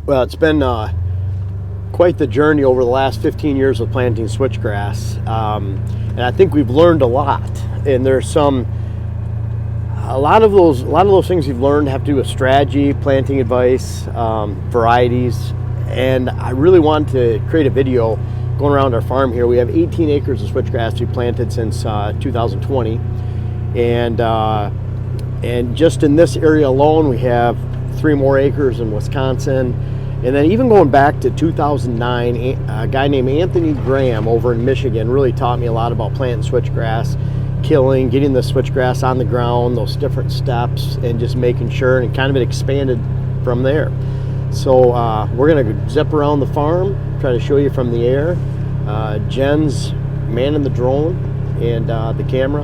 Well, it's been quite the journey over the last 15 years of planting switchgrass, and I think we've learned a lot. And there's a lot of those things you've learned have to do with strategy, planting advice, varieties, and I really wanted to create a video going around our farm here. We have 18 acres of switchgrass we planted since 2020, and just in this area alone, we have 3 more acres in Wisconsin. And then even going back to 2009, a guy named Anthony Graham over in Michigan really taught me a lot about planting switchgrass, getting the switchgrass on the ground, those different steps, and just making sure, and kind of it expanded from there. So we're gonna zip around the farm, try to show you from the air. Jen's manning the drone and the camera,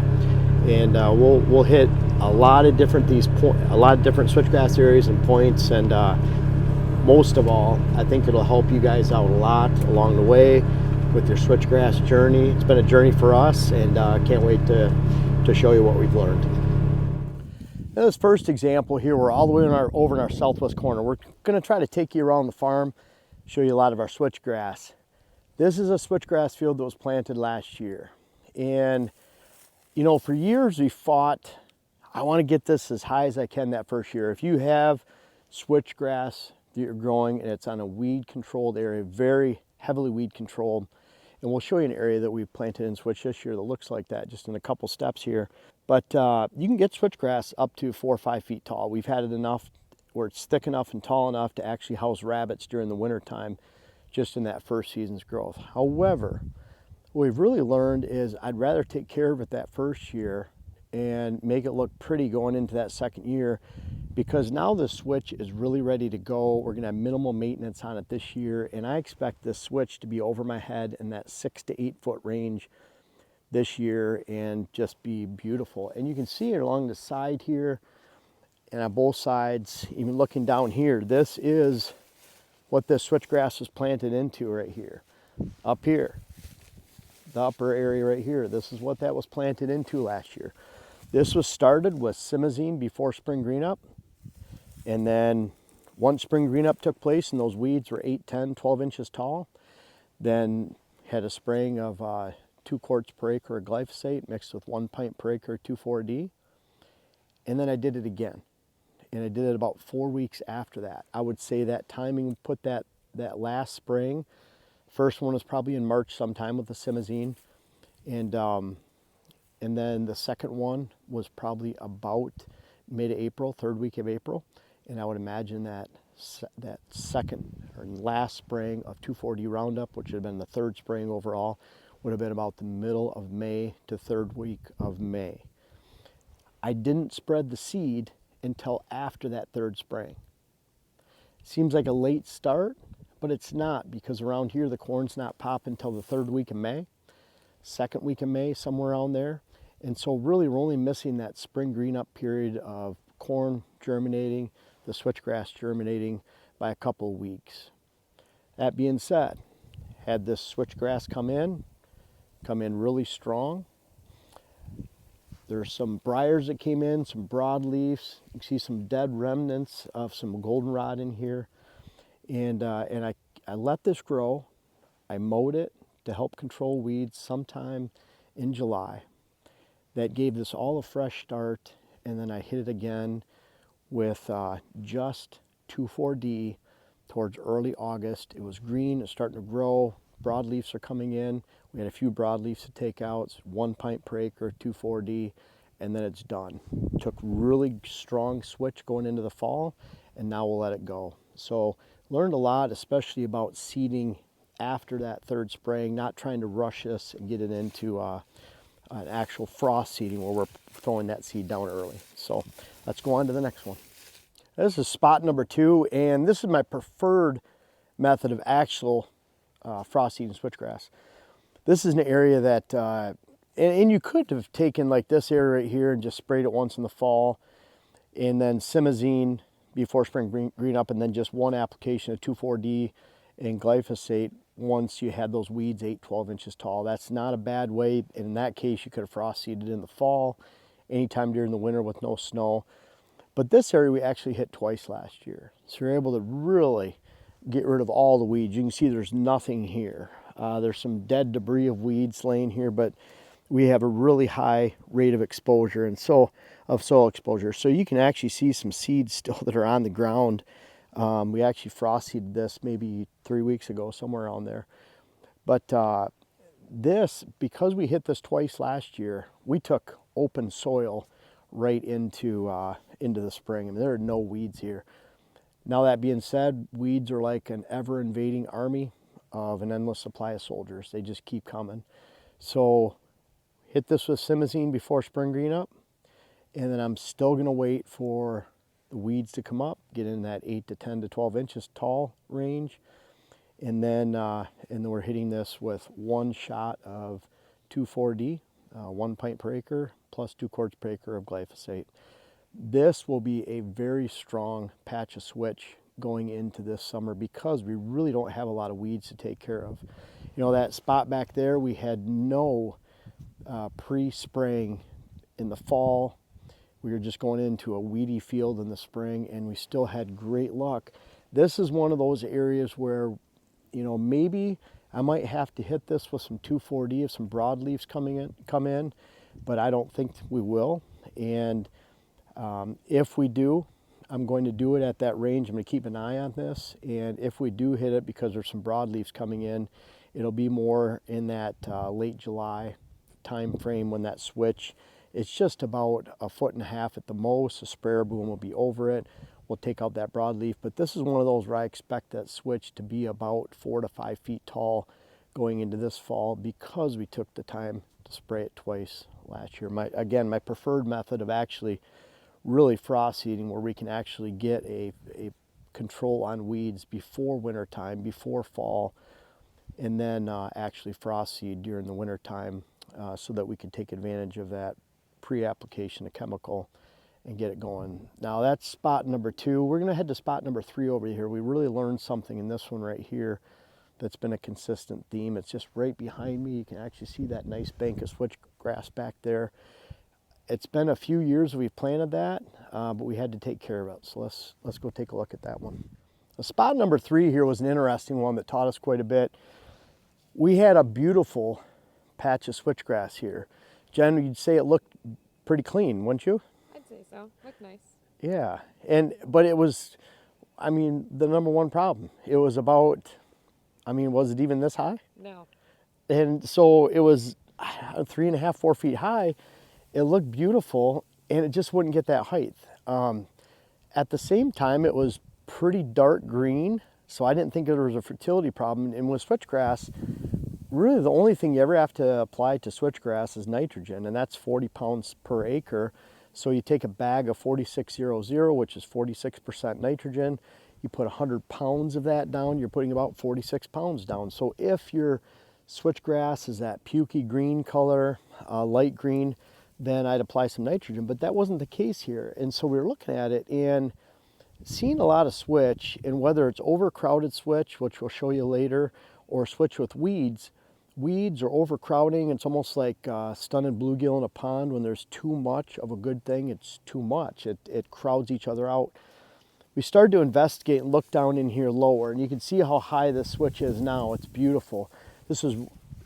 and we'll hit a lot of different switchgrass areas and points, and most of all, I think it'll help you guys out a lot along the way with your switchgrass journey. It's been a journey for us, and can't wait to show you what we've learned. Now, this first example here, we're all the way over in our southwest corner. We're going to try to take you around the farm, show you a lot of our switchgrass. This is a switchgrass field that was planted last year. And, you know, for years we fought, I want to get this as high as I can that first year. If you have switchgrass that you're growing and it's on a weed controlled area, very heavily weed controlled, and we'll show you an area that we've planted in switch this year that looks like that, just in a couple steps here. But you can get switchgrass up to 4 or 5 feet tall. We've had it enough where it's thick enough and tall enough to actually house rabbits during the winter time, just in that first season's growth. However, what we've really learned is I'd rather take care of it that first year and make it look pretty going into that second year, because now the switch is really ready to go. We're gonna have minimal maintenance on it this year, and I expect this switch to be over my head in that 6 to 8 foot range this year and just be beautiful. And you can see it along the side here and on both sides, even looking down here. This is what this switchgrass was planted into right here. Up here, the upper area right here, this is what that was planted into last year. This was started with simazine before spring green up. And then once spring green up took place and those weeds were 8, 10, 12 inches tall, then had a spraying of 2 quarts per acre of glyphosate mixed with 1 pint per acre 2,4-D. And then I did it again. And I did it about 4 weeks after that. I would say that timing put that last spraying. First one was probably in March sometime with the simazine. And then the second one was probably about mid-April, 3rd week of April. And I would imagine that second or last spraying of 2,4-D Roundup, which would have been the 3rd spraying overall, would have been about the middle of May to 3rd week of May. I didn't spread the seed until after that 3rd spraying. Seems like a late start, but it's not, because around here the corn's not popping until the 3rd week of May, 2nd week of May, somewhere around there. And so really we're only missing that spring green up period of corn germinating, the switchgrass germinating by a couple of weeks. That being said, had this switchgrass come in really strong. There's some briars that came in, some broadleafs. You can see some dead remnants of some goldenrod in here. And I let this grow. I mowed it to help control weeds sometime in July. That gave this all a fresh start, and then I hit it again with just 2,4-D towards early August. It was green, it's starting to grow, broadleafs are coming in. We had a few broadleafs to take out. It's 1 pint per acre, 2,4-D, and then it's done. Took really strong switch going into the fall, and now we'll let it go. So learned a lot, especially about seeding after that 3rd spraying, not trying to rush this and get it into an actual frost seeding where we're throwing that seed down early. So let's go on to the next one. This is spot number 2, and this is my preferred method of actual frost seeding switchgrass. This is an area that, and you could have taken like this area right here and just sprayed it once in the fall, and then simazine before spring green up, and then just one application of 2,4-D and glyphosate once you had those weeds 8, 12 inches tall. That's not a bad way. In that case, you could have frost seeded in the fall, anytime during the winter with no snow. But this area we actually hit twice last year. So we were able to really get rid of all the weeds. You can see there's nothing here. There's some dead debris of weeds laying here, but we have a really high rate of exposure and so of soil exposure. So you can actually see some seeds still that are on the ground. We actually frost seeded this maybe 3 weeks ago, somewhere around there. But this, because we hit this twice last year, we took open soil right into the spring. I mean, there are no weeds here. Now that being said, weeds are like an ever-invading army of an endless supply of soldiers. They just keep coming. So hit this with simazine before spring green up, and then I'm still going to wait for the weeds to come up, get in that 8 to 10 to 12 inches tall range, and then we're hitting this with one shot of 2,4-D, 1 pint per acre plus 2 quarts per acre of glyphosate. This will be a very strong patch of switch going into this summer because we really don't have a lot of weeds to take care of. You know, that spot back there, we had no pre-spraying in the fall. We were just going into a weedy field in the spring, and we still had great luck. This is one of those areas where, you know, maybe I might have to hit this with some 2,4-D if some broadleaves come in, but I don't think we will. And if we do, I'm going to do it at that range. I'm going to keep an eye on this, and if we do hit it because there's some broadleaves coming in, it'll be more in that late July time frame when that switch. It's just about 1.5 foot at the most. The sprayer boom will be over it. We'll take out that broadleaf, but this is one of those where I expect that switch to be about 4 to 5 feet tall going into this fall because we took the time to spray it twice last year. My preferred method of actually really frost seeding, where we can actually get a control on weeds before winter time, before fall, and then actually frost seed during the winter time so that we can take advantage of that pre-application of chemical and get it going. Now that's spot number 2. We're going to head to spot number 3 over here. We really learned something in this one right here that's been a consistent theme. It's just right behind me. You can actually see that nice bank of switchgrass back there. It's been a few years we've planted that, but we had to take care of it. So let's go take a look at that one. Spot number 3 here was an interesting one that taught us quite a bit. We had a beautiful patch of switchgrass here. Jen, you'd say it looked pretty clean, wouldn't you? I'd say so. Looked nice. Yeah, but it was, I mean, the number one problem. It was about, I mean, was it even this high? No. And so it was 3.5, 4 feet high. It looked beautiful, and it just wouldn't get that height. At the same time, it was pretty dark green, so I didn't think there was a fertility problem. And with switchgrass, really the only thing you ever have to apply to switchgrass is nitrogen, and that's 40 pounds per acre. So you take a bag of 4600, which is 46% nitrogen, you put 100 pounds of that down, you're putting about 46 pounds down. So if your switchgrass is that pukey green color, light green, then I'd apply some nitrogen, but that wasn't the case here. And so we were looking at it and seeing a lot of switch, and whether it's overcrowded switch, which we'll show you later, or switch with weeds or overcrowding. It's almost like stunted bluegill in a pond. When there's too much of a good thing, it's too much. It crowds each other out. We started to investigate and look down in here lower, and you can see how high this switch is now. It's beautiful.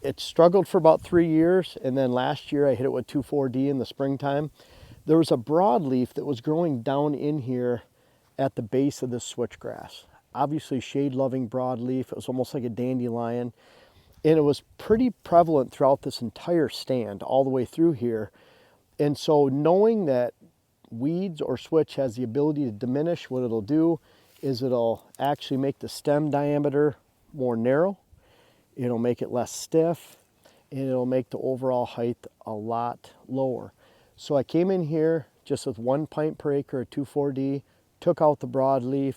It struggled for about 3 years, and then last year I hit it with 2,4-D in the springtime. There was a broadleaf that was growing down in here at the base of this switchgrass. Obviously shade-loving broadleaf. It was almost like a dandelion, and it was pretty prevalent throughout this entire stand all the way through here. And so knowing that weeds or switch has the ability to diminish, what it'll do is it'll actually make the stem diameter more narrow. It'll make it less stiff, and it'll make the overall height a lot lower. So I came in here just with 1 pint per acre of 2,4-D, took out the broadleaf,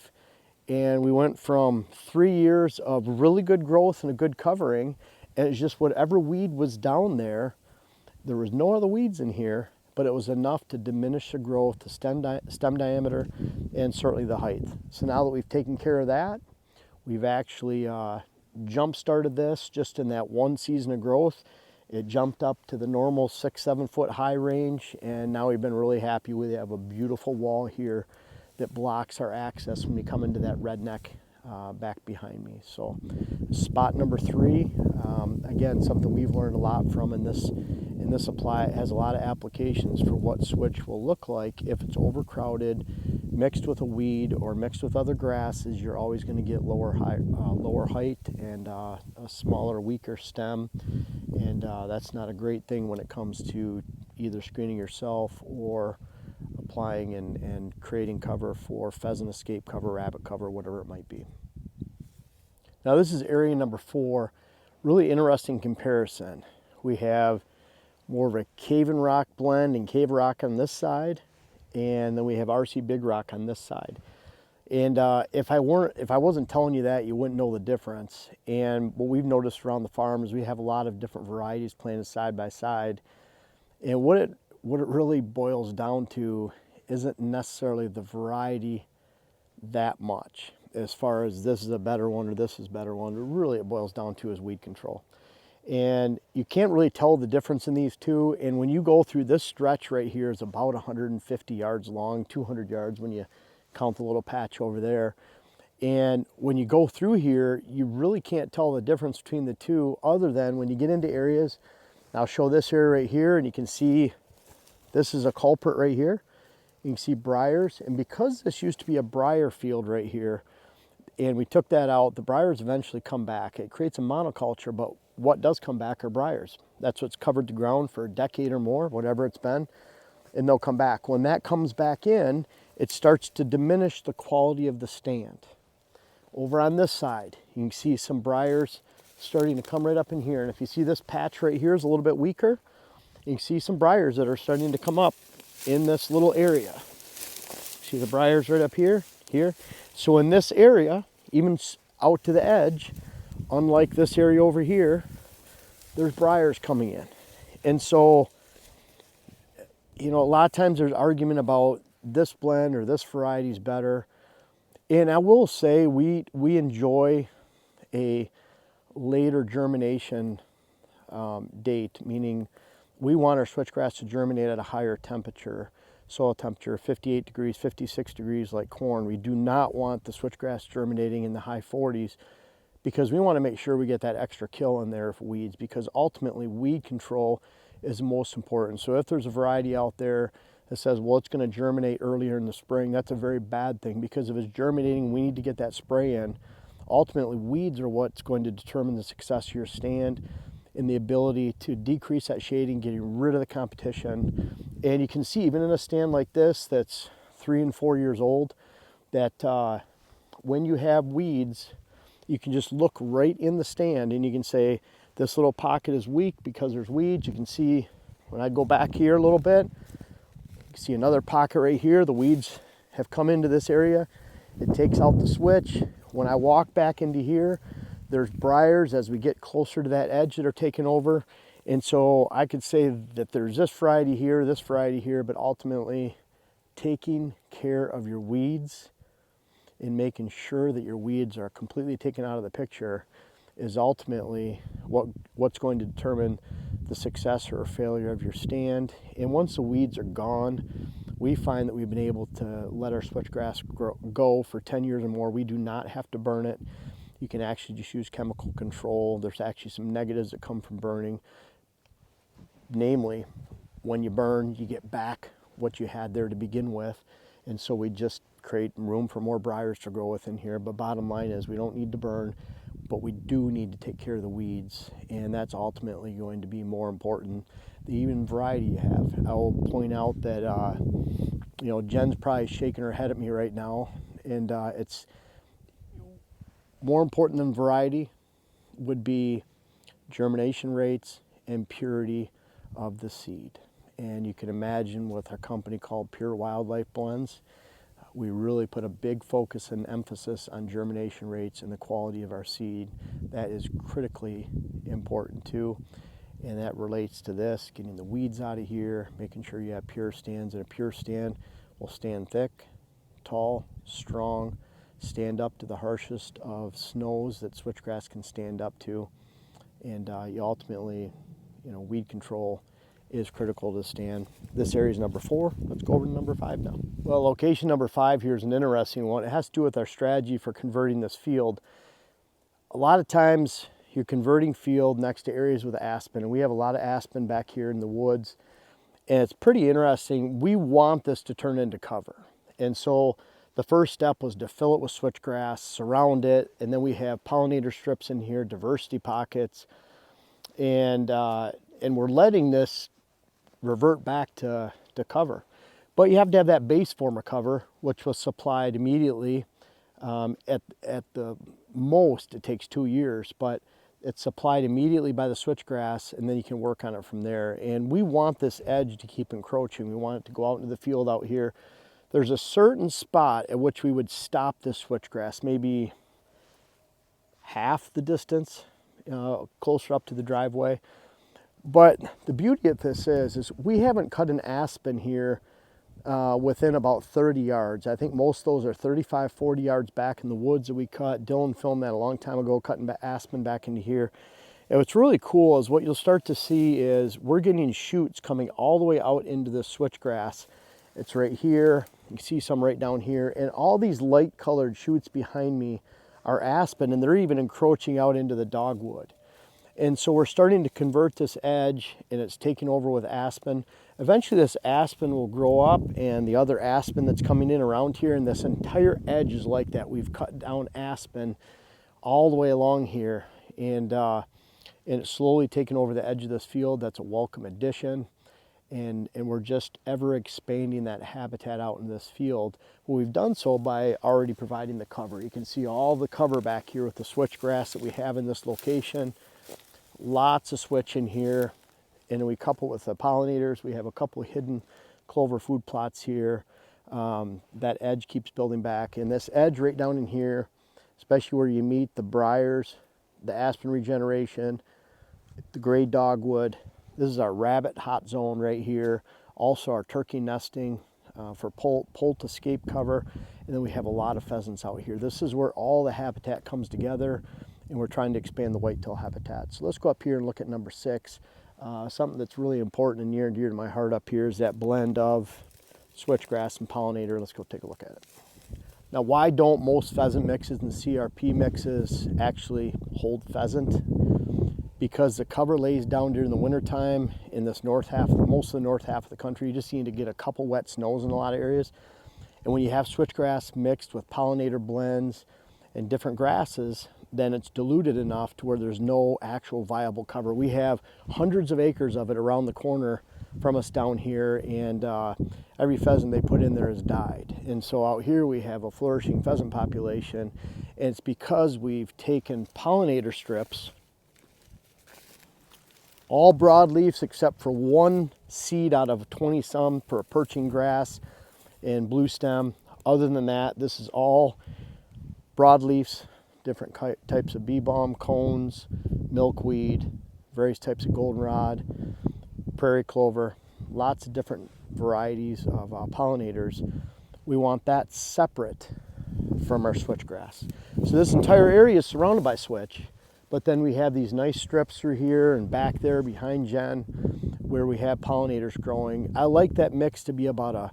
and we went from 3 years of really good growth and a good covering, and it's just whatever weed was down there. There was no other weeds in here, but it was enough to diminish the growth, the stem diameter, and certainly the height. So now that we've taken care of that, we've actually jump-started this just in that 1 season of growth. It jumped up to the normal 6-7 foot high range, and now we've been really happy with it. We have a beautiful wall here that blocks our access when we come into that redneck back behind me. So spot number 3, again, something we've learned a lot from in this supply. It has a lot of applications for what switch will look like if it's overcrowded, mixed with a weed or mixed with other grasses. You're always going to get lower height and a smaller, weaker stem, and that's not a great thing when it comes to either screening yourself or applying and creating cover for pheasant escape cover, rabbit cover, whatever it might be. Now this is area number 4. Really interesting comparison. We have more of a cave and rock blend and cave rock on this side, and then we have RC big rock on this side. And if I wasn't telling you that, you wouldn't know the difference. And what we've noticed around the farm is we have a lot of different varieties planted side by side. And what it really boils down to isn't necessarily the variety that much, as far as this is a better one or this is a better one. Really, it boils down to is weed control. And you can't really tell the difference in these two. And when you go through this stretch right here is about 150 yards long, 200 yards when you count the little patch over there. And when you go through here, you really can't tell the difference between the two, other than when you get into areas. I'll show this area right here, and you can see this is a culprit right here. You can see briars, and because this used to be a briar field right here, and we took that out, the briars eventually come back. It creates a monoculture, but what does come back are briars. That's what's covered the ground for a decade or more, whatever it's been, and they'll come back. When that comes back in, it starts to diminish the quality of the stand. Over on this side, you can see some briars starting to come right up in here, and if you see this patch right here is a little bit weaker, you can see some briars that are starting to come up in this little area. See the briars right up here, here. So in this area, even out to the edge, unlike this area over here, there's briars coming in. And so, you know, a lot of times there's argument about this blend or this variety is better. And I will say we enjoy a later germination date, meaning we want our switchgrass to germinate at a higher temperature, soil temperature, 58 degrees, 56 degrees like corn. We do not want the switchgrass germinating in the high 40s, because we want to make sure we get that extra kill in there for weeds, because ultimately weed control is most important. So if there's a variety out there that says, well, it's going to germinate earlier in the spring, that's a very bad thing, because if it's germinating, we need to get that spray in. Ultimately, weeds are what's going to determine the success of your stand and the ability to decrease that shading, getting rid of the competition. And you can see even in a stand like this that's 3 and 4 years old, that when you have weeds, you can just look right in the stand and you can say, this little pocket is weak because there's weeds. You can see when I go back here a little bit, you can see another pocket right here. The weeds have come into this area. It takes out the switch. When I walk back into here, there's briars as we get closer to that edge that are taking over. And so I could say that there's this variety here, but ultimately taking care of your weeds and making sure that your weeds are completely taken out of the picture is ultimately what's going to determine the success or failure of your stand. And once the weeds are gone, we find that we've been able to let our switchgrass go for 10 years or more. We do not have to burn it. You can actually just use chemical control. There's actually some negatives that come from burning. Namely, when you burn, you get back what you had there to begin with. And so we just create room for more briars to grow within here. But bottom line is we don't need to burn, but we do need to take care of the weeds. And that's ultimately going to be more important than even variety you have. I'll point out that, you know, Jen's probably shaking her head at me right now. And it's more important than variety would be germination rates and purity of the seed. And you can imagine with our company called Pure Wildlife Blends, we really put a big focus and emphasis on germination rates and the quality of our seed. That is critically important too. And that relates to this, getting the weeds out of here, making sure you have pure stands. And a pure stand will stand thick, tall, strong, stand up to the harshest of snows that switchgrass can stand up to. And you ultimately, you know, weed control is critical to stand. This area is number 4. Let's go over to number 5 now. Well, location number 5 here is an interesting one. It has to do with our strategy for converting this field. A lot of times you're converting field next to areas with aspen, and we have a lot of aspen back here in the woods, and it's pretty interesting. We want this to turn into cover, and so the first step was to fill it with switchgrass, surround it, and then we have pollinator strips in here, diversity pockets, and we're letting this revert back to cover. But you have to have that base form of cover, which was supplied immediately. At the most, it takes 2 years, but it's supplied immediately by the switchgrass, and then you can work on it from there. And we want this edge to keep encroaching. We want it to go out into the field out here. There's a certain spot at which we would stop this switchgrass, maybe half the distance, closer up to the driveway. But the beauty of this is we haven't cut an aspen here within about 30 yards. I think most of those are 35, 40 yards back in the woods that we cut. Dylan filmed that a long time ago, cutting aspen back into here. And what's really cool is what you'll start to see is we're getting shoots coming all the way out into the switchgrass. It's right here. You can see some right down here. And all these light colored shoots behind me are aspen, and they're even encroaching out into the dogwood. And so we're starting to convert this edge, and it's taking over with aspen. Eventually this aspen will grow up, and the other aspen that's coming in around here, and this entire edge is like that. We've cut down aspen all the way along here, and it's slowly taking over the edge of this field. That's a welcome addition, and we're just ever expanding that habitat out in this field. Well, we've done so by already providing the cover. You can see all the cover back here with the switchgrass that we have in this location. Lots of switch in here, and then we couple with the pollinators. We have a couple of hidden clover food plots here. That edge keeps building back, and this edge right down in here, especially where you meet the briars, the aspen regeneration, the gray dogwood. This is our rabbit hot zone right here. Also our turkey nesting for poult escape cover, and then we have a lot of pheasants out here. This is where all the habitat comes together, and we're trying to expand the whitetail habitat. So let's go up here and look at number 6. Something that's really important and near and dear to my heart up here is that blend of switchgrass and pollinator. Let's go take a look at it. Now, why don't most pheasant mixes and CRP mixes actually hold pheasant? Because the cover lays down during the wintertime in this north half, most of the north half of the country. You just need to get a couple wet snows in a lot of areas. And when you have switchgrass mixed with pollinator blends and different grasses, then it's diluted enough to where there's no actual viable cover. We have hundreds of acres of it around the corner from us down here, and every pheasant they put in there has died. And so out here we have a flourishing pheasant population, and it's because we've taken pollinator strips, all broadleafs except for one seed out of 20 some per perching grass and blue stem. Other than that, this is all broadleafs, different types of bee balm, cones, milkweed, various types of goldenrod, prairie clover, lots of different varieties of pollinators. We want that separate from our switchgrass. So this entire area is surrounded by switch, but then we have these nice strips through here and back there behind Jen where we have pollinators growing. I like that mix to be about a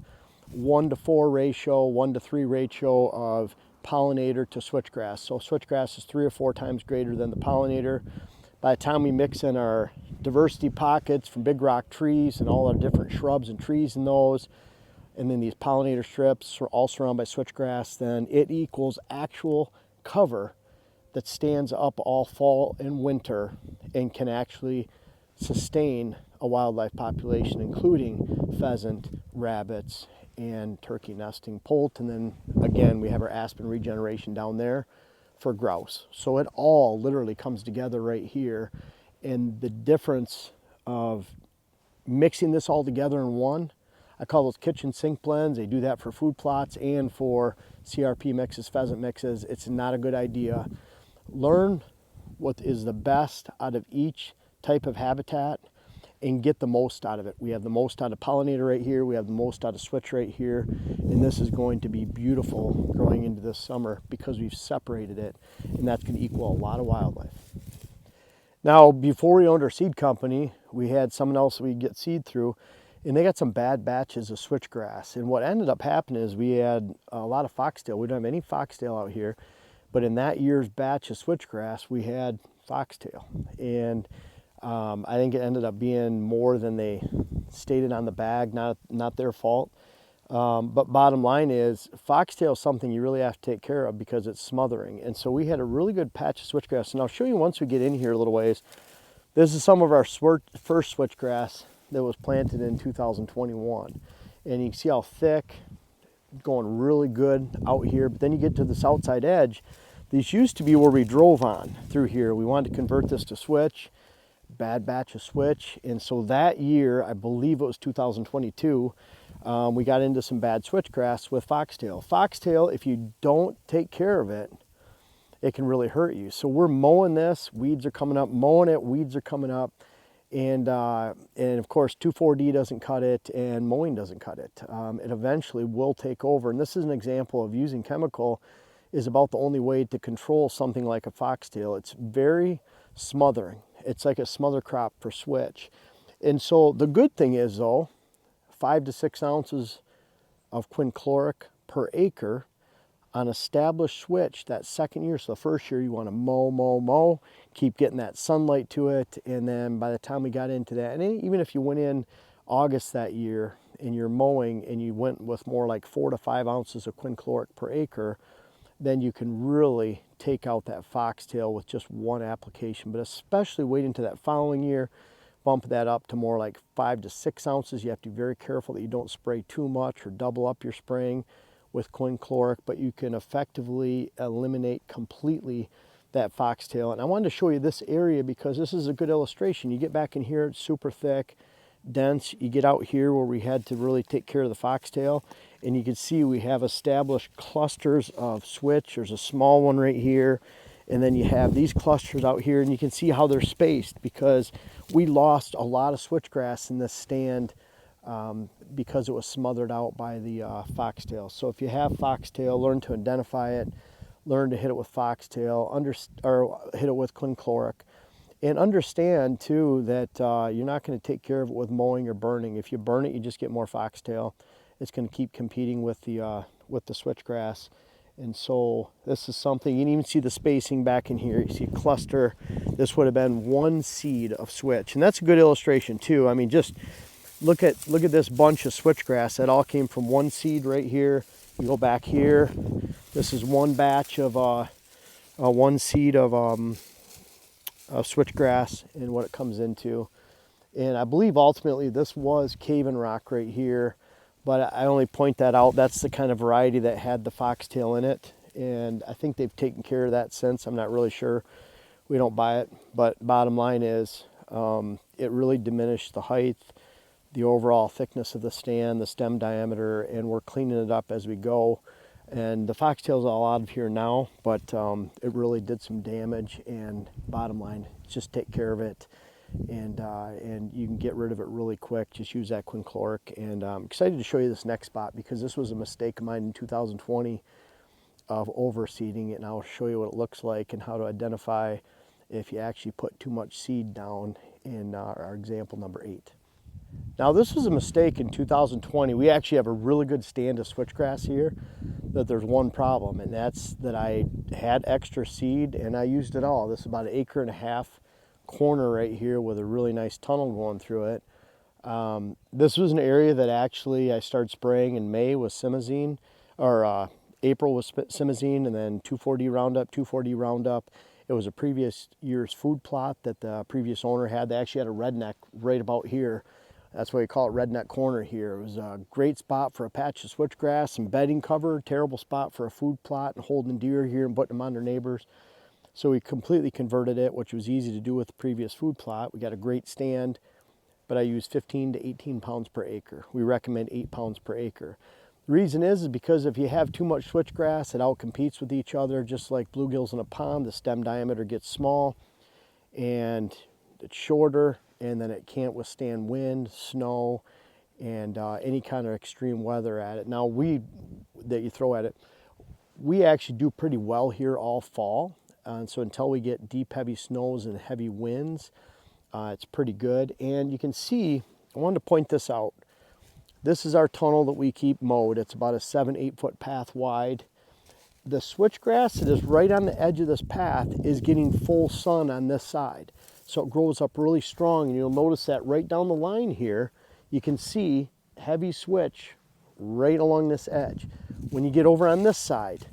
1-to-4 ratio, 1-to-3 ratio of pollinator to switchgrass. So switchgrass is 3 or 4 times greater than the pollinator. By the time we mix in our diversity pockets from big rock trees and all our different shrubs and trees in those, and then these pollinator strips are all surrounded by switchgrass, then it equals actual cover that stands up all fall and winter and can actually sustain a wildlife population, including pheasant, rabbits, and turkey nesting, poult, and then again we have our aspen regeneration down there for grouse. So it all literally comes together right here, and the difference of mixing this all together in one, I call those kitchen sink blends. They do that for food plots and for CRP mixes, pheasant mixes. It's not a good idea. Learn what is the best out of each type of habitat and get the most out of it. We have the most out of pollinator right here. We have the most out of switch right here. And this is going to be beautiful growing into this summer because we've separated it, and that's going to equal a lot of wildlife. Now, before we owned our seed company, we had someone else we get seed through, and they got some bad batches of switchgrass. And what ended up happening is we had a lot of foxtail. We don't have any foxtail out here, but in that year's batch of switchgrass, we had foxtail. And I think it ended up being more than they stated on the bag, not their fault. But bottom line is, foxtail is something you really have to take care of because it's smothering. And so we had a really good patch of switchgrass. And I'll show you once we get in here a little ways. This is some of our first switchgrass that was planted in 2021. And you can see how thick, going really good out here. But then you get to this outside edge. These used to be where we drove on through here. We wanted to convert this to switch, bad batch of switch. And so that year, I believe it was 2022, we got into some bad switchgrass with foxtail. Foxtail, if you don't take care of it, it can really hurt you. So we're mowing this, weeds are coming up, mowing it, weeds are coming up. And of course 2,4-D doesn't cut it and mowing doesn't cut it. It eventually will take over. And this is an example of using chemical is about the only way to control something like a foxtail. It's very smothering. It's like a smother crop for switch. And so the good thing is though, 5 to 6 ounces of quinchloric per acre on established switch that second year. So the first year you want to mow, keep getting that sunlight to it. And then by the time we got into that, and even if you went in August that year and you're mowing and you went with more like 4 to 5 ounces of quinchloric per acre, then you can really take out that foxtail with just one application. But especially waiting to that following year, bump that up to more like 5 to 6 ounces. You have to be very careful that you don't spray too much or double up your spraying with quinchloric, but you can effectively eliminate completely that foxtail. And I wanted to show you this area because this is a good illustration. You get back in here, it's super thick, dense. You get out here where we had to really take care of the foxtail, and you can see we have established clusters of switch. There's a small one right here, and then you have these clusters out here, and you can see how they're spaced because we lost a lot of switchgrass in this stand because it was smothered out by the foxtail. So if you have foxtail, learn to identify it, learn to hit it with foxtail, or hit it with quinchloric, and understand too that you're not going to take care of it with mowing or burning. If you burn it, you just get more foxtail. It's going to keep competing with the switchgrass. And so this is something, you can even see the spacing back in here. You see a cluster. This would have been one seed of switch. And that's a good illustration too. I mean, just look at this bunch of switchgrass. That all came from one seed right here. You go back here. This is one batch of one seed of switchgrass and what it comes into. And I believe ultimately this was cave-in rock right here. But I only point that out. That's the kind of variety that had the foxtail in it. And I think they've taken care of that since. I'm not really sure. We don't buy it. But bottom line is it really diminished the height, the overall thickness of the stand, the stem diameter, and we're cleaning it up as we go. And the foxtail's all out of here now, but it really did some damage. And bottom line, just take care of it. And you can get rid of it really quick. Just use that quinchloric. And I'm excited to show you this next spot because this was a mistake of mine in 2020 of overseeding it. And I'll show you what it looks like and how to identify if you actually put too much seed down in our example number 8. Now this was a mistake in 2020. We actually have a really good stand of switchgrass here, but there's one problem, and that's that I had extra seed and I used it all. This is about 1.5 acre corner right here with a really nice tunnel going through it. This was an area that actually I started spraying in May with simazine, or April with simazine, and then 2,4-D Roundup, 2,4-D Roundup. It was a previous year's food plot that the previous owner had. They actually had a redneck right about here. That's why we call it Redneck Corner here. It was a great spot for a patch of switchgrass and bedding cover, terrible spot for a food plot and holding deer here and putting them on their neighbors. So we completely converted it, which was easy to do with the previous food plot. We got a great stand, but I use 15 to 18 pounds per acre. We recommend 8 pounds per acre. The reason is because if you have too much switchgrass, it outcompetes with each other, just like bluegills in a pond. The stem diameter gets small and it's shorter, and then it can't withstand wind, snow, and any kind of extreme weather at it. Now that you throw at it, we actually do pretty well here all fall. So until we get deep, heavy snows and heavy winds, It's pretty good. And you can see, I wanted to point this out. This is our tunnel that we keep mowed. It's about a 7-8 foot path wide. The switchgrass that is right on the edge of this path is getting full sun on this side. So it grows up really strong, and you'll notice that right down the line here, you can see heavy switch right along this edge. When you get over on this side,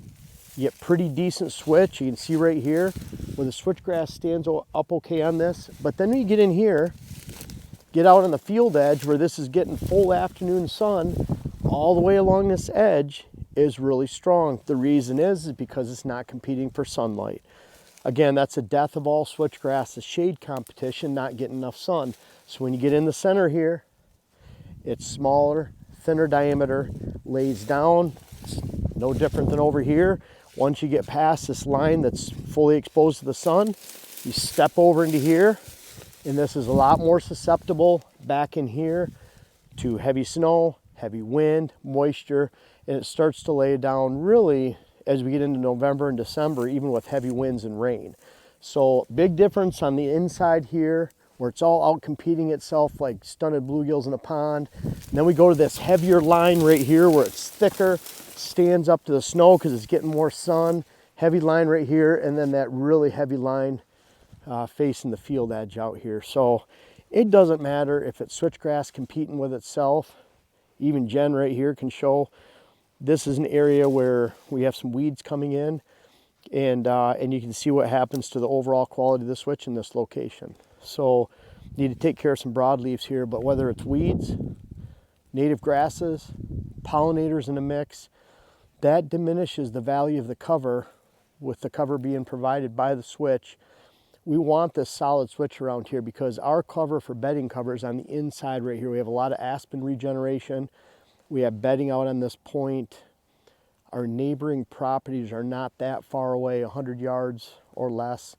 you get pretty decent switch. You can see right here where the switchgrass stands up okay on this. But then when you get in here, get out on the field edge where this is getting full afternoon sun, all the way along this edge is really strong. The reason is because it's not competing for sunlight. Again, that's the death of all switchgrass, the shade competition, not getting enough sun. So when you get in the center here, it's smaller, thinner diameter, lays down. It's no different than over here. Once you get past this line that's fully exposed to the sun, you step over into here, and this is a lot more susceptible back in here to heavy snow, heavy wind, moisture, and it starts to lay down really as we get into November and December, even with heavy winds and rain. So big difference on the inside here, where it's all out competing itself like stunted bluegills in a pond. And then we go to this heavier line right here where it's thicker, stands up to the snow because it's getting more sun. Heavy line right here, and then that really heavy line facing the field edge out here. So it doesn't matter if it's switchgrass competing with itself. Even Jen right here can show this is an area where we have some weeds coming in, and you can see what happens to the overall quality of the switch in this location. So need to take care of some broadleaves here, but whether it's weeds, native grasses, pollinators in the mix, that diminishes the value of the cover with the cover being provided by the switch. We want this solid switch around here because our cover for bedding cover is on the inside right here. We have a lot of aspen regeneration. We have bedding out on this point. Our neighboring properties are not that far away, 100 yards or less.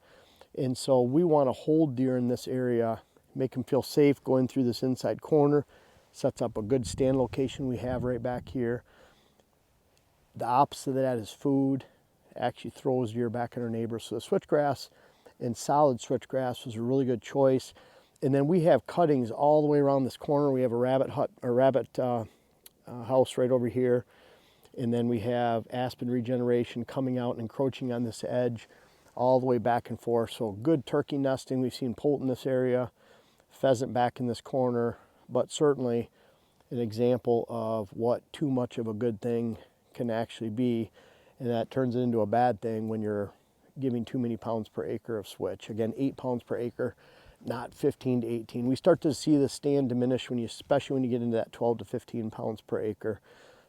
And so we want to hold deer in this area, make them feel safe going through this inside corner. Sets up a good stand location we have right back here. The opposite of that is food. Actually throws deer back in our neighbors. So the switchgrass and solid switchgrass was a really good choice. And then we have cuttings all the way around this corner. We have a rabbit hut, a rabbit house right over here. And then we have aspen regeneration coming out and encroaching on this edge all the way back and forth. So good turkey nesting. We've seen poult in this area, pheasant back in this corner, but certainly an example of what too much of a good thing can actually be. And that turns it into a bad thing when you're giving too many pounds per acre of switch. Again, 8 pounds per acre, not 15 to 18. We start to see the stand diminish especially when you get into that 12 to 15 pounds per acre.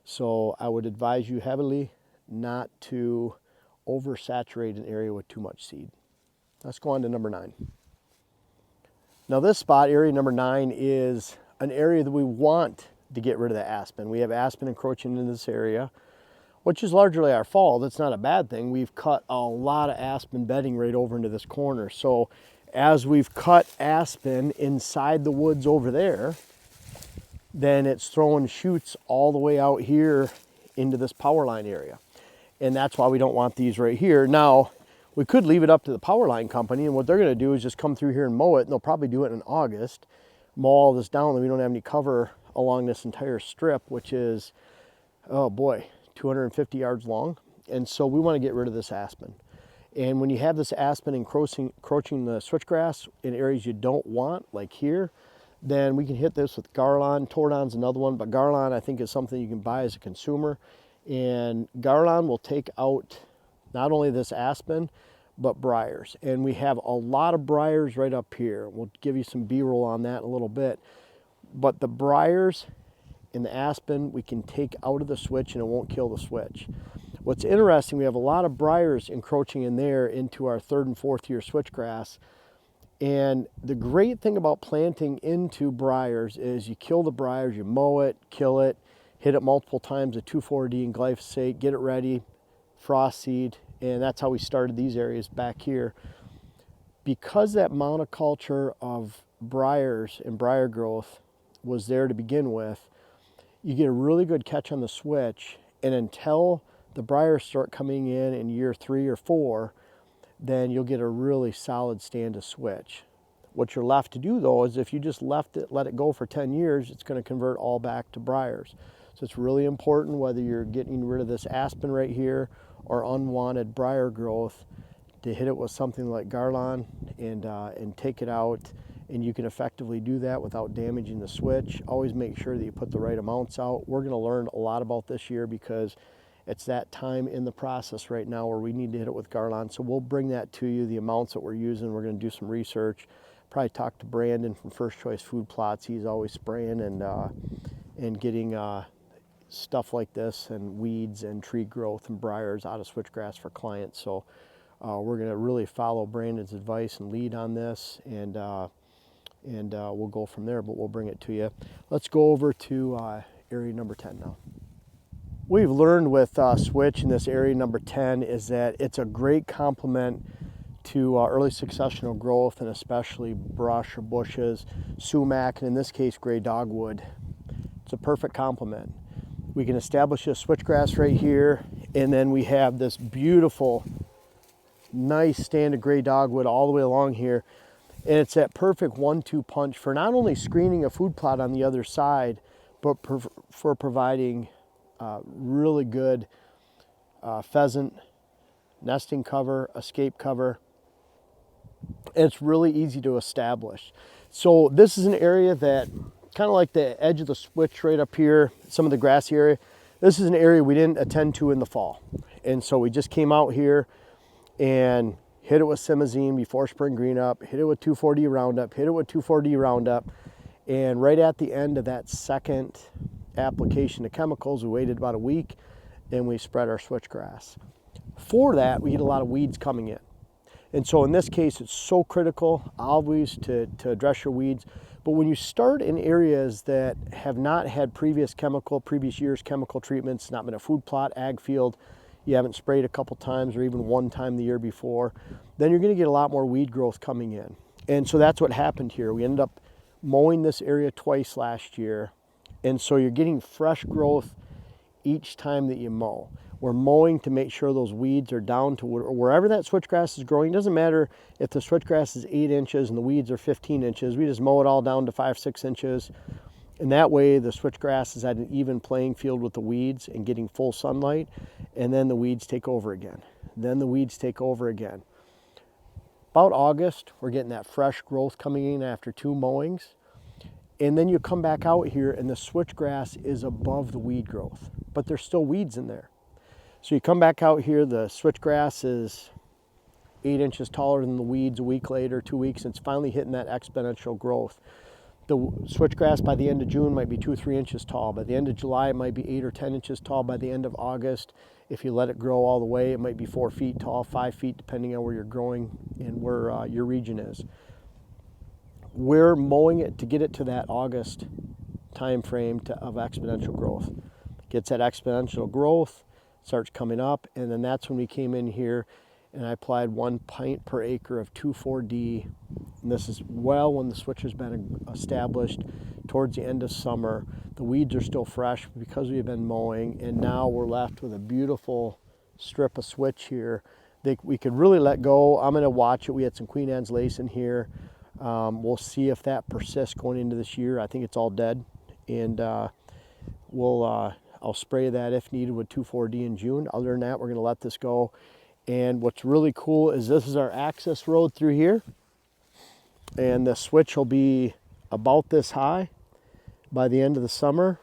So I would advise you heavily not to oversaturate an area with too much seed. Let's go on to number 9. Now this spot, area number 9, is an area that we want to get rid of the aspen. We have aspen encroaching into this area, which is largely our fault. That's not a bad thing. We've cut a lot of aspen bedding right over into this corner. So as we've cut aspen inside the woods over there, then it's throwing shoots all the way out here into this power line area. And that's why we don't want these right here. Now, we could leave it up to the power line company, and what they're gonna do is just come through here and mow it, and they'll probably do it in August, mow all this down, and we don't have any cover along this entire strip, which is, oh boy, 250 yards long. And so we wanna get rid of this aspen. And when you have this aspen encroaching the switchgrass in areas you don't want, like here, then we can hit this with Garlon. Tordon's another one, but Garlon I think is something you can buy as a consumer. And Garlon will take out not only this aspen, but briars. And we have a lot of briars right up here. We'll give you some B-roll on that in a little bit. But the briars and the aspen we can take out of the switch and it won't kill the switch. What's interesting, we have a lot of briars encroaching in there into our 3rd and 4th year switchgrass. And the great thing about planting into briars is you kill the briars, you mow it, kill it, hit it multiple times with 2,4-D and glyphosate, get it ready, frost seed, and that's how we started these areas back here. Because that monoculture of briars and briar growth was there to begin with, you get a really good catch on the switch, and until the briars start coming in year 3 or 4, then you'll get a really solid stand to switch. What you're left to do though is if you just let it go for 10 years, it's going to convert all back to briars. So it's really important whether you're getting rid of this aspen right here or unwanted briar growth to hit it with something like Garlon and take it out. And you can effectively do that without damaging the switch. Always make sure that you put the right amounts out. We're going to learn a lot about this year because it's that time in the process right now where we need to hit it with Garlon. So we'll bring that to you, the amounts that we're using. We're going to do some research. Probably talk to Brandon from First Choice Food Plots. He's always spraying and getting stuff like this and weeds and tree growth and briars out of switchgrass for clients. So we're going to really follow Brandon's advice and lead on this, and we'll go from there, but we'll bring it to you. Let's go over to area number 10 now. We've learned with switch in this area number 10 is that it's a great complement to early successional growth, and especially brush or bushes, sumac, and in this case gray dogwood. It's a perfect complement. We can establish a switchgrass right here, and then we have this beautiful, nice stand of gray dogwood all the way along here. And it's that perfect 1-2 punch for not only screening a food plot on the other side, but for providing really good pheasant nesting cover, escape cover. And it's really easy to establish. So this is an area that, kind of like the edge of the switch right up here, some of the grassy area, this is an area we didn't attend to in the fall. And so we just came out here and hit it with simazine before spring green up, hit it with 2,4-D Roundup, hit it with 2,4-D Roundup, and right at the end of that second application of chemicals, we waited about a week and we spread our switchgrass. For that, we get a lot of weeds coming in. And so in this case, it's so critical always to address your weeds. But when you start in areas that have not had previous year's chemical treatments, not been a food plot, ag field, you haven't sprayed a couple times or even one time the year before, then you're going to get a lot more weed growth coming in. And so that's what happened here. We ended up mowing this area twice last year. And so you're getting fresh growth each time that you mow. We're mowing to make sure those weeds are down to wherever that switchgrass is growing. It doesn't matter if the switchgrass is 8 inches and the weeds are 15 inches. We just mow it all down to 5-6 inches. And that way the switchgrass is at an even playing field with the weeds and getting full sunlight. And then the weeds take over again. Then the weeds take over again. About August, we're getting that fresh growth coming in after 2 mowings. And then you come back out here and the switchgrass is above the weed growth, but there's still weeds in there. So you come back out here, the switchgrass is 8 inches taller than the weeds a week later, 2 weeks, and it's finally hitting that exponential growth. The switchgrass by the end of June might be 2 or 3 inches tall. By the end of July, it might be 8 or 10 inches tall. By the end of August, if you let it grow all the way, it might be 4 feet tall, 5 feet, depending on where you're growing and where your region is. We're mowing it to get it to that August time frame of exponential growth. Gets that exponential growth, starts coming up, and then that's when we came in here and I applied 1 pint per acre of 2,4-D. And this is well when the switch has been established towards the end of summer. The weeds are still fresh because we've been mowing, and now we're left with a beautiful strip of switch here that we could really let go. I'm going to watch it. We had some Queen Anne's lace in here. We'll see if that persists going into this year. I think it's all dead, and I'll spray that if needed with 2,4-D in June. Other than that, we're going to let this go. And what's really cool is this is our access road through here, and the switch will be about this high by the end of the summer.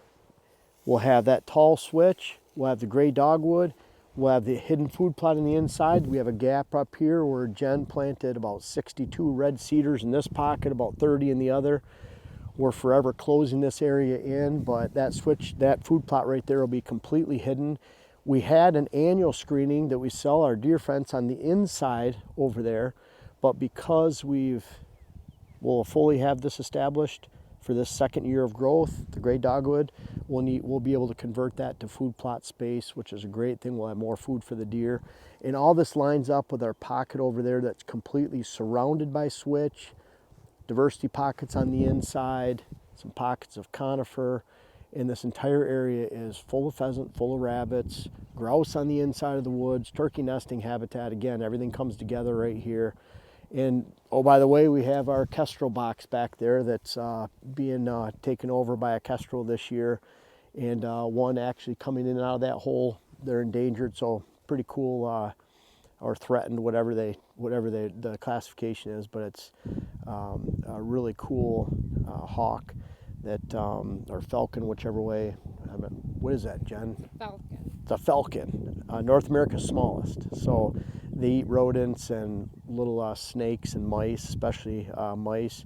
We'll have that tall switch. We'll have the gray dogwood. We'll have the hidden food plot on the inside. We have a gap up here where Jen planted about 62 red cedars in this pocket, about 30 in the other. We're forever closing this area in, but that food plot right there will be completely hidden. We had an annual screening that we sell our deer fence on the inside over there, but because we'll fully have this established for this second year of growth, the gray dogwood, we'll be able to convert that to food plot space, which is a great thing. We'll have more food for the deer. And all this lines up with our pocket over there that's completely surrounded by switch, diversity pockets on the inside, some pockets of conifer, and this entire area is full of pheasant, full of rabbits, grouse on the inside of the woods, turkey nesting habitat. Again, everything comes together right here. And oh, by the way, we have our kestrel box back there that's being taken over by a kestrel this year, and one actually coming in and out of that hole. They're endangered, so pretty cool, or threatened, whatever the classification is. But it's a really cool hawk that, or falcon, whichever way. What is that, Jen? Falcon. It's a falcon, North America's smallest. So they eat rodents and little snakes and mice, especially mice.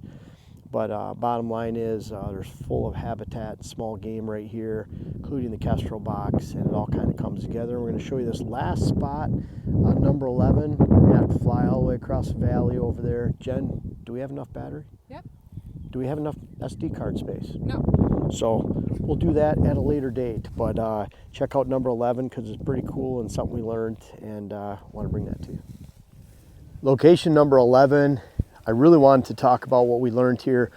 But bottom line is there's full of habitat, small game right here, including the kestrel box, and it all kind of comes together. We're going to show you this last spot, number 11. We're going to have to fly all the way across the valley over there. Jen, do we have enough battery? Yep. Do we have enough SD card space? No. So we'll do that at a later date, but check out number 11 because it's pretty cool and something we learned, and want to bring that to you. Location number 11, I really wanted to talk about what we learned here.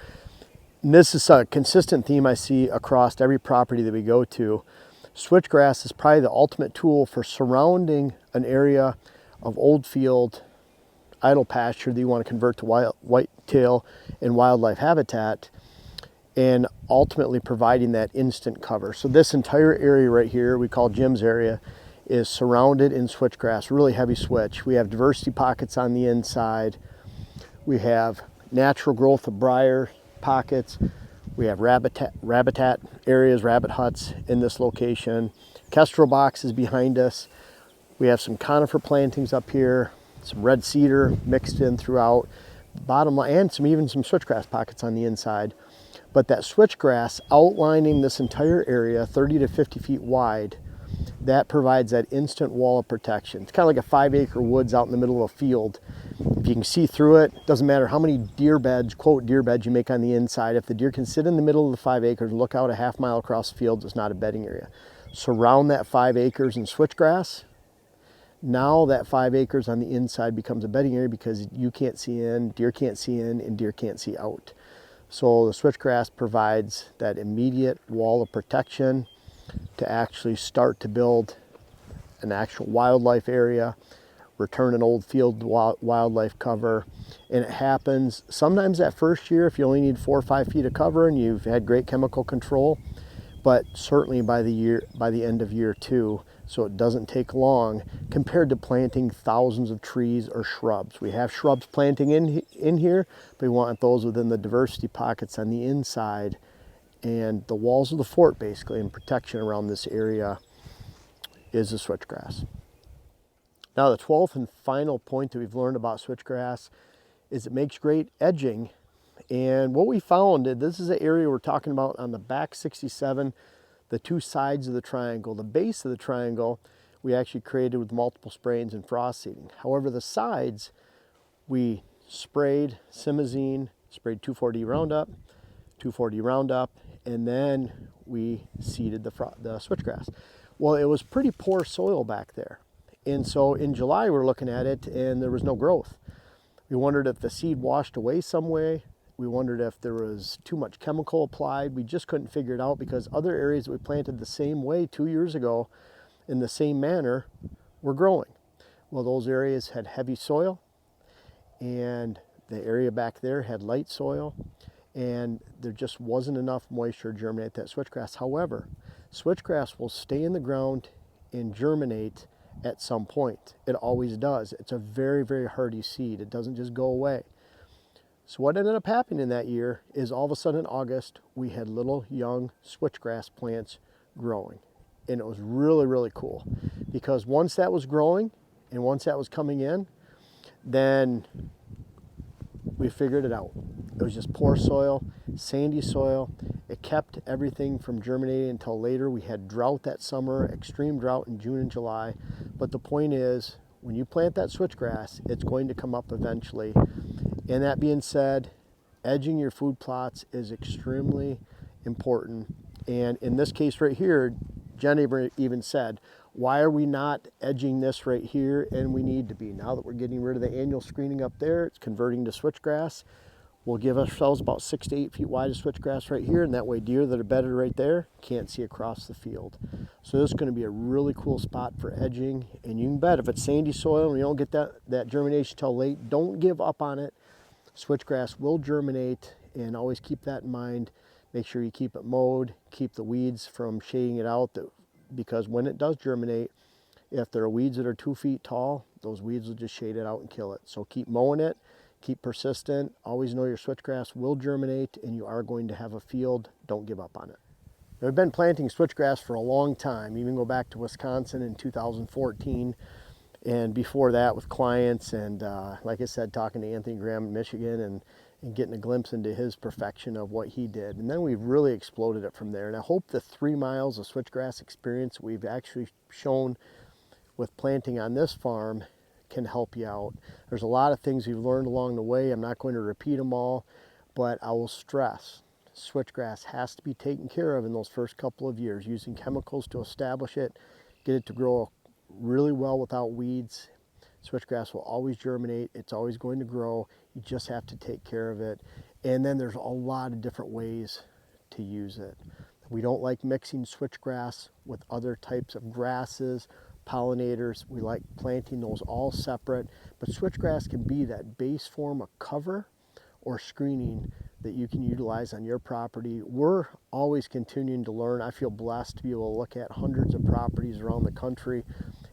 And this is a consistent theme I see across every property that we go to. Switchgrass is probably the ultimate tool for surrounding an area of old field, idle pasture that you want to convert to whitetail and wildlife habitat, and ultimately providing that instant cover. So this entire area right here, we call Jim's area, is surrounded in switchgrass, really heavy switch. We have diversity pockets on the inside. We have natural growth of briar pockets. We have rabbit areas, rabbit huts in this location. Kestrel box is behind us. We have some conifer plantings up here, some red cedar mixed in throughout. Bottom line, and even some switchgrass pockets on the inside. But that switchgrass outlining this entire area, 30 to 50 feet wide, that provides that instant wall of protection. It's kind of like a 5-acre woods out in the middle of a field. If you can see through it, doesn't matter how many deer beds, quote deer beds, you make on the inside. If the deer can sit in the middle of the 5 acres and look out a half mile across the fields, it's not a bedding area. Surround that 5 acres in switchgrass. Now that 5 acres on the inside becomes a bedding area because you can't see in, deer can't see in, and deer can't see out. So the switchgrass provides that immediate wall of protection to actually start to build an actual wildlife area, return an old field wildlife cover. And it happens sometimes that first year if you only need 4 or 5 feet of cover and you've had great chemical control, but certainly by the end of year 2. So it doesn't take long compared to planting thousands of trees or shrubs. We have shrubs planting in here, but we want those within the diversity pockets on the inside, and the walls of the fort basically, and protection around this area is the switchgrass. Now the 12th and final point that we've learned about switchgrass is it makes great edging. And what we found, this is an area we're talking about on the back 67, the 2 sides of the triangle. The base of the triangle we actually created with multiple sprayings and frost seeding. However, the sides we sprayed simazine, sprayed 2,4-D Roundup, 2,4-D Roundup, and then we seeded the switchgrass. Well, it was pretty poor soil back there. And so in July we were looking at it and there was no growth. We wondered if the seed washed away some way. We wondered if there was too much chemical applied. We just couldn't figure it out because other areas that we planted the same way 2 years ago in the same manner were growing. Well, those areas had heavy soil, and the area back there had light soil, and there just wasn't enough moisture to germinate that switchgrass. However, switchgrass will stay in the ground and germinate at some point. It always does. It's a very, very hardy seed. It doesn't just go away. So what ended up happening that year is all of a sudden in August, we had little young switchgrass plants growing. And it was really, really cool because once that was growing and once that was coming in, then we figured it out. It was just poor soil, sandy soil. It kept everything from germinating until later. We had drought that summer, extreme drought in June and July. But the point is, when you plant that switchgrass, it's going to come up eventually. And that being said, edging your food plots is extremely important. And in this case right here, Jenny even said, why are we not edging this right here? And we need to be. Now that we're getting rid of the annual screening up there, it's converting to switchgrass. We'll give ourselves about 6 to 8 feet wide of switchgrass right here, and that way deer that are bedded right there can't see across the field. So this is going to be a really cool spot for edging, and you can bet if it's sandy soil and you don't get that germination till late, don't give up on it. Switchgrass will germinate, and always keep that in mind. Make sure you keep it mowed, keep the weeds from shading it out, because when it does germinate, if there are weeds that are 2 feet tall, those weeds will just shade it out and kill it. So keep mowing it, keep persistent, always know your switchgrass will germinate and you are going to have a field. Don't give up on it. I've been planting switchgrass for a long time, even go back to Wisconsin in 2014, and before that with clients, and like I said, talking to Anthony Graham in Michigan, and getting a glimpse into his perfection of what he did. And then we've really exploded it from there. And I hope the 3 miles of switchgrass experience we've actually shown with planting on this farm can help you out. There's a lot of things we've learned along the way. I'm not going to repeat them all, but I will stress switchgrass has to be taken care of in those first couple of years, using chemicals to establish it, get it to grow really well without weeds. Switchgrass will always germinate. It's always going to grow. You just have to take care of it. And then there's a lot of different ways to use it. We don't like mixing switchgrass with other types of grasses, pollinators. We like planting those all separate, but switchgrass can be that base form of cover or screening that you can utilize on your property. We're always continuing to learn. I feel blessed to be able to look at hundreds of properties around the country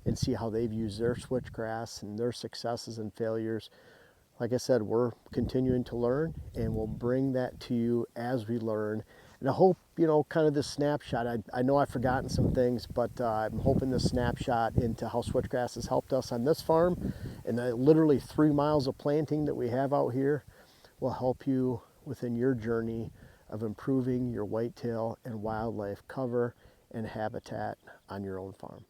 and see how they've used their switchgrass and their successes and failures. Like I said, we're continuing to learn, and we'll bring that to you as we learn. And I hope, kind of this snapshot, I know I've forgotten some things, but I'm hoping this snapshot into how switchgrass has helped us on this farm, and the literally 3 miles of planting that we have out here will help you within your journey of improving your whitetail and wildlife cover and habitat on your own farm.